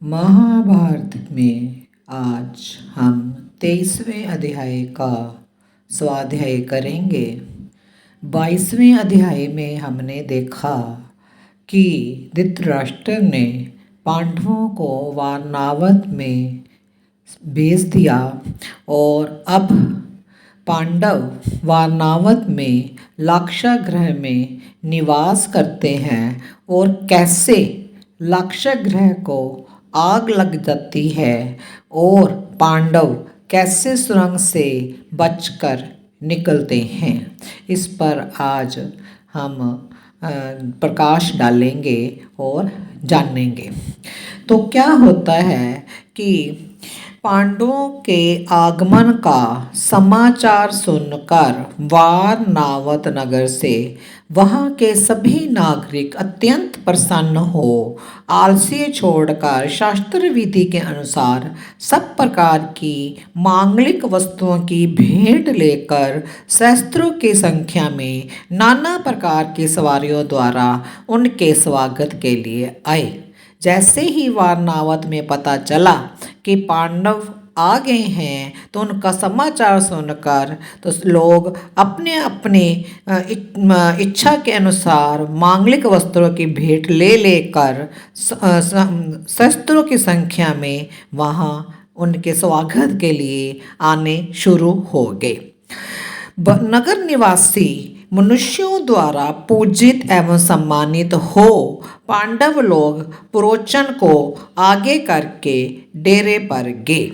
महाभारत में आज हम 23वें अध्याय का स्वाध्याय करेंगे। 22वें अध्याय में हमने देखा कि धृतराष्ट्र ने पांडवों को वारणावत में भेज दिया और अब पांडव वारणावत में लाक्षागृह में निवास करते हैं और कैसे लाक्षागृह को आग लग जाती है और पांडव कैसे सुरंग से बचकर निकलते हैं, इस पर आज हम प्रकाश डालेंगे और जानेंगे। तो क्या होता है कि पांडवों के आगमन का समाचार सुनकर वारणावत नगर से वहाँ के सभी नागरिक अत्यंत प्रसन्न हो आलस्य छोड़कर शास्त्र विधि के अनुसार सब प्रकार की मांगलिक वस्तुओं की भेंट लेकर सहस्त्रों की संख्या में नाना प्रकार की सवारियों द्वारा उनके स्वागत के लिए आए। जैसे ही वारणावत में पता चला कि पांडव आ गए हैं तो उनका समाचार सुनकर तो लोग अपने अपने इच्छा के अनुसार मांगलिक वस्त्रों की भेंट ले लेकर सहस्त्रों की संख्या में वहाँ उनके स्वागत के लिए आने शुरू हो गए। नगर निवासी मनुष्यों द्वारा पूजित एवं सम्मानित हो पांडव लोग पुरोचन को आगे करके डेरे पर गए।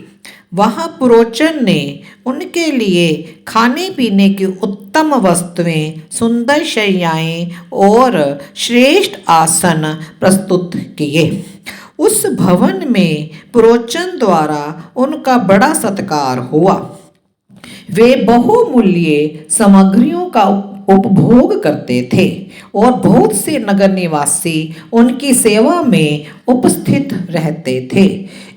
वहाँ पुरोचन ने उनके लिए खाने पीने की उत्तम वस्तुएं, सुंदर शैयाएं और श्रेष्ठ आसन प्रस्तुत किए। उस भवन में पुरोचन द्वारा उनका बड़ा सत्कार हुआ। वे बहुमूल्य सामग्रियों का उपभोग करते थे और बहुत से नगर निवासी उनकी सेवा में उपस्थित रहते थे।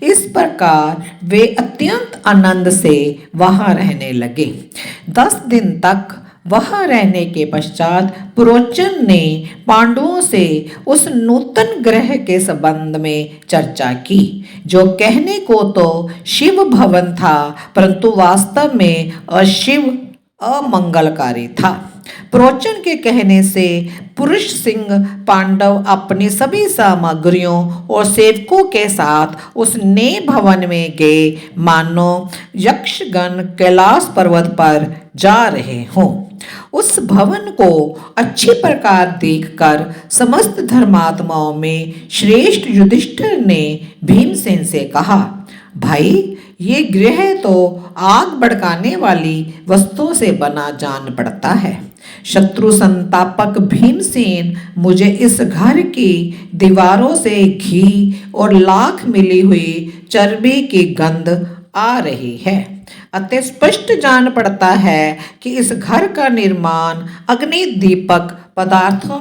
इस प्रकार वे अत्यंत आनंद से वहाँ रहने लगे। 10 दिन तक वहाँ रहने के पश्चात पुरोचन ने पांडवों से उस नूतन ग्रह के संबंध में चर्चा की, जो कहने को तो शिव भवन था परंतु वास्तव में अशिव अमंगलकारी था। पुरोचन के कहने से पुरुष सिंह पांडव अपनी सभी सामग्रियों और सेवकों के साथ उस नए भवन में गए मानो यक्षगण कैलाश पर्वत पर जा रहे हों। उस भवन को अच्छी प्रकार देखकर समस्त धर्मात्माओं में श्रेष्ठ युधिष्ठिर ने भीमसेन से कहा, भाई ये गृह तो आग भड़काने वाली वस्तुओं से बना जान पड़ता है। शत्रु संतापक भीमसेन, मुझे इस घर की दीवारों से घी और लाख मिली हुई चर्बी की गंध आ रही है। अतः स्पष्ट जान पड़ता है कि इस घर का निर्माण अग्नि दीपक पदार्थों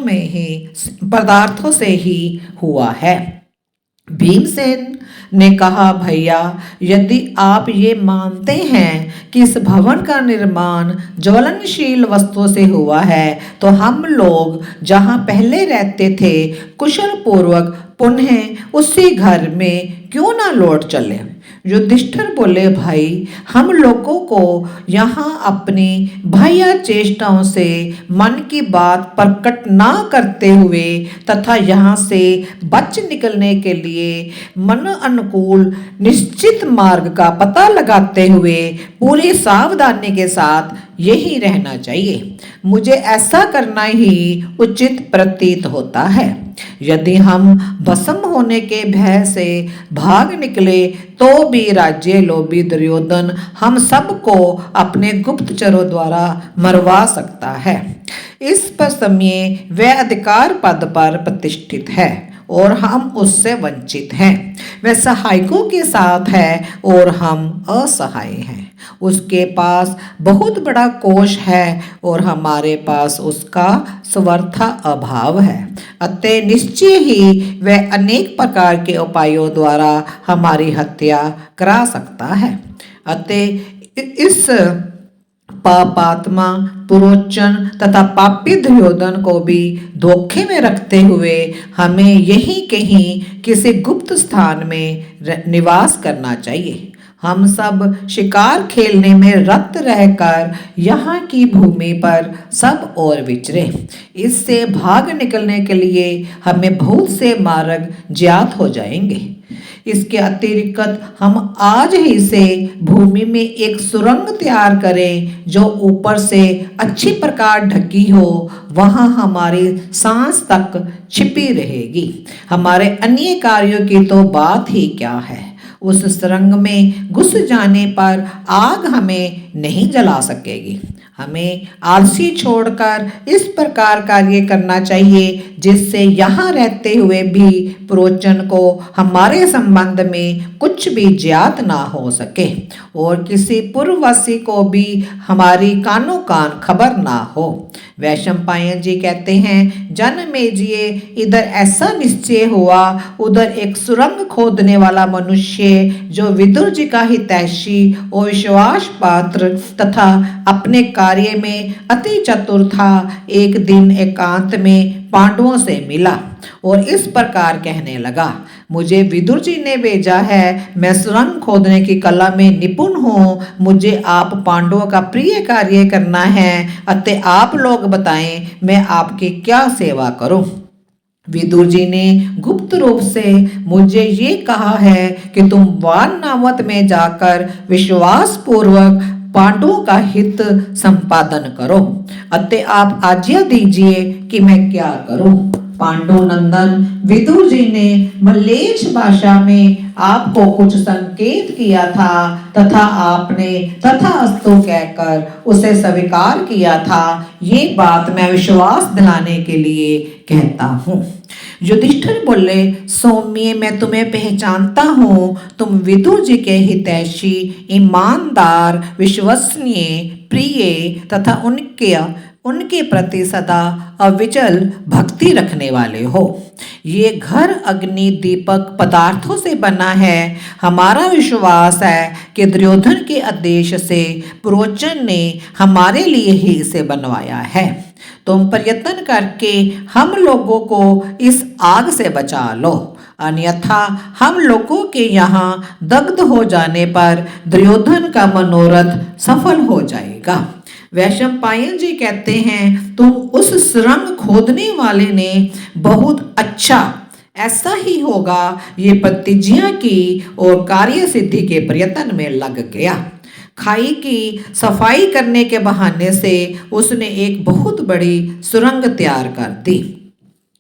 से ही हुआ है। भीमसेन ने कहा, भैया यदि आप ये मानते हैं कि इस भवन का निर्माण ज्वलनशील वस्तुओं से हुआ है तो हम लोग जहाँ पहले रहते थे कुशल पूर्वक पुनः उसी घर में क्यों ना लौट चले। युधिष्ठिर बोले, भाई हम लोगों को यहाँ अपनी भैया चेष्टाओं से मन की बात प्रकट ना करते हुए तथा यहाँ से बच निकलने के लिए मन अनुकूल निश्चित मार्ग का पता लगाते हुए पूरी सावधानी के साथ यही रहना चाहिए। मुझे ऐसा करना ही उचित प्रतीत होता है। यदि हम भस्म होने के भय से भाग निकले तो भी राज्य लोभी दुर्योधन हम सबको अपने गुप्तचरों द्वारा मरवा सकता है। इस पर समय वह अधिकार पद पर प्रतिष्ठित है और हम उससे वंचित हैं। वह सहायकों के साथ है और हम असहाय हैं। उसके पास बहुत बड़ा कोष है और हमारे पास उसका स्वर्था अभाव है। अतः निश्चय ही वह अनेक प्रकार के उपायों द्वारा हमारी हत्या करा सकता है। अतः इस पापात्मा पुरोचन तथा पापी दुर्योधन को भी धोखे में रखते हुए हमें यहीं कहीं किसी गुप्त स्थान में निवास करना चाहिए। हम सब शिकार खेलने में रत रहकर यहाँ की भूमि पर सब ओर विचरे। इससे भाग निकलने के लिए हमें बहुत से मार्ग ज्ञात हो जाएंगे। इसके अतिरिक्त हम आज ही से भूमि में एक सुरंग तैयार करें जो ऊपर से अच्छी प्रकार ढकी हो, वहां हमारी सांस तक छिपी रहेगी। हमारे अन्य कार्यों की तो बात ही क्या है। उस सुरंग में घुस जाने पर आग हमें नहीं जला सकेगी। हमें आलसी छोड़कर इस प्रकार कार्य करना चाहिए जिससे यहाँ रहते हुए भी प्रोचन को हमारे संबंध में कुछ भी ज्ञात ना हो सके और किसी पूर्ववासी को भी हमारी कानो कान खबर ना हो। वैशंपायन जी कहते हैं, जनमेजय इधर ऐसा निश्चय हुआ, उधर एक सुरंग खोदने वाला मनुष्य जो विदुर जी का हितैषी और विश्वास पात्र तथा अपने कार्य में अति चतुर था, एक दिन एकांत में पांडवों से मिला और इस प्रकार कहने लगा, मुझे विदुर जी ने भेजा है, मैं सुरंग खोदने की कला में निपुण हूँ, मुझे आप पांडवों का प्रिय कार्य करना है, अतः आप लोग बताएं मैं आपकी क्या सेवा करूं। विदुर जी ने गुप्त रूप से मुझे ये कहा है कि तुम वारनावत में जाकर विश्वास पूर्वक पांडवों का हित संपादन करो, अतः आप आज्ञा दीजिए कि मैं क्या करूं। पांडु नंदन विदुर जी ने मलेच्छ भाषा में आपको कुछ संकेत किया था तथा आपने तथास्तु कहकर उसे स्वीकार किया था। ये बात मैं विश्वास दिलाने के लिए कहता हूँ। युधिष्ठिर बोले, सौम्य मैं तुम्हें पहचानता हूँ, तुम विदुर जी के हितैषी, ईमानदार, विश्वसनीय, प्रिय तथा उनके प्रति सदा अविचल भक्ति रखने वाले हो। ये घर अग्नि दीपक पदार्थों से बना है। हमारा विश्वास है कि दुर्योधन के आदेश से प्रोचन ने हमारे लिए ही इसे बनवाया है। तुम प्रयत्न करके हम लोगों को इस आग से बचा लो, अन्यथा हम लोगों के यहाँ दग्ध हो जाने पर दुर्योधन का मनोरथ सफल हो जाएगा। वैशंपायन जी कहते हैं, तुम उस सुरंग खोदने वाले ने बहुत अच्छा, ऐसा ही होगा, ये प्रतिज्ञा की और कार्य सिद्धि के प्रयत्न में लग गया। खाई की सफाई करने के बहाने से उसने एक बहुत बड़ी सुरंग तैयार कर दी।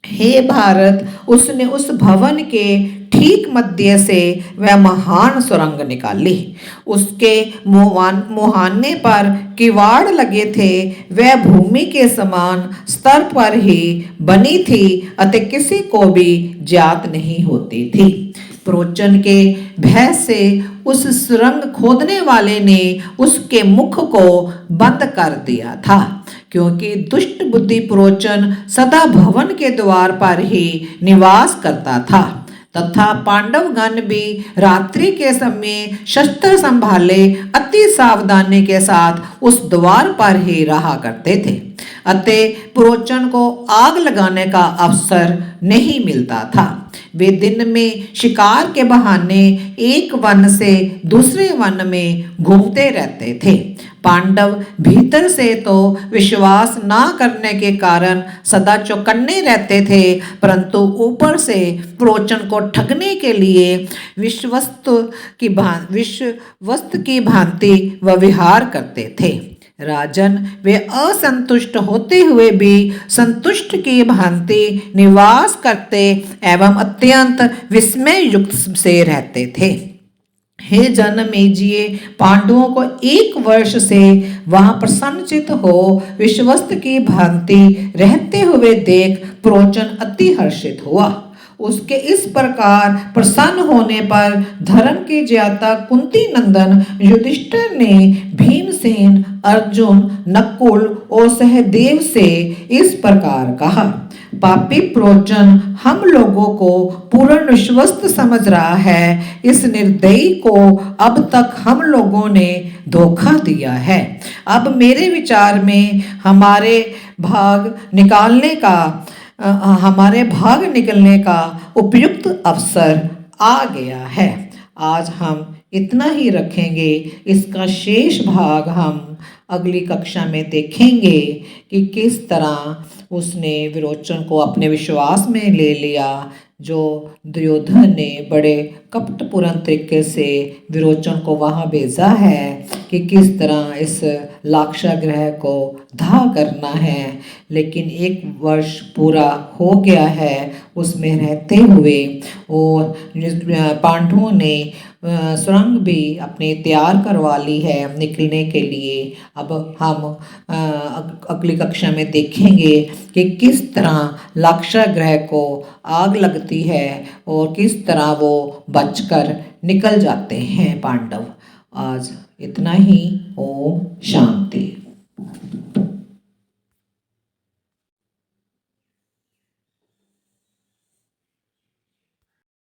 हे भारत, उसने उस भवन के ठीक मध्य से वह महान सुरंग निकाली। उसके मुहाने पर किवाड़ लगे थे। वह भूमि के समान स्तर पर ही बनी थी अतः किसी को भी ज्ञात नहीं होती थी। प्रोचन के भय से उस सुरंग खोदने वाले ने उसके मुख को बंद कर दिया था, क्योंकि दुष्ट बुद्धि प्रोचन सदा भवन के द्वार पर ही निवास करता था तथा पांडवगण भी रात्रि के समय शस्त्र संभाले अति सावधानी के साथ उस द्वार पर ही रहा करते थे। अतः प्रोचन को आग लगाने का अवसर नहीं मिलता था। वे दिन में शिकार के बहाने एक वन से दूसरे वन में घूमते रहते थे। पांडव भीतर से तो विश्वास ना करने के कारण सदा चौकन्ने रहते थे, परंतु ऊपर से प्रोचन को ठगने के लिए विश्वस्त की भांति व्यवहार करते थे। राजन, वे असंतुष्ट होते हुए भी संतुष्ट की भांति निवास करते एवं अत्यंत विस्मय युक्त से रहते थे। हे जनमेजय, पांडवों को 1 वर्ष से वहां प्रसन्नचित हो विश्वस्त की भांति रहते हुए देख प्रोचन अति हर्षित हुआ। उसके इस प्रकार प्रसन्न होने पर धर्म के ज्ञाता कुंती नंदन युधिष्ठिर ने भीमसेन, अर्जुन, नकुल और सहदेव से इस प्रकार कहा, पापी प्रोचन हम लोगों को पूर्ण विश्वस्त समझ रहा है। इस निर्दयी को अब तक हम लोगों ने धोखा दिया है। अब मेरे विचार में हमारे भाग निकलने का उपयुक्त अवसर आ गया है। आज हम इतना ही रखेंगे। इसका शेष भाग हम अगली कक्षा में देखेंगे कि किस तरह उसने विरोचन को अपने विश्वास में ले लिया। जो दुर्योधन ने बड़े कपटपूर्ण तरीके से विरोचन को वहाँ भेजा है कि किस तरह इस लाक्षागृह को धा करना है। लेकिन 1 वर्ष पूरा हो गया है उसमें रहते हुए, और पांडवों ने सुरंग भी अपनी तैयार करवा ली है निकलने के लिए। अब हम अगली कक्षा में देखेंगे कि किस तरह लाक्षागृह को आग लगती है और किस तरह वो बचकर निकल जाते हैं पांडव। आज इतना ही। ओम शांति।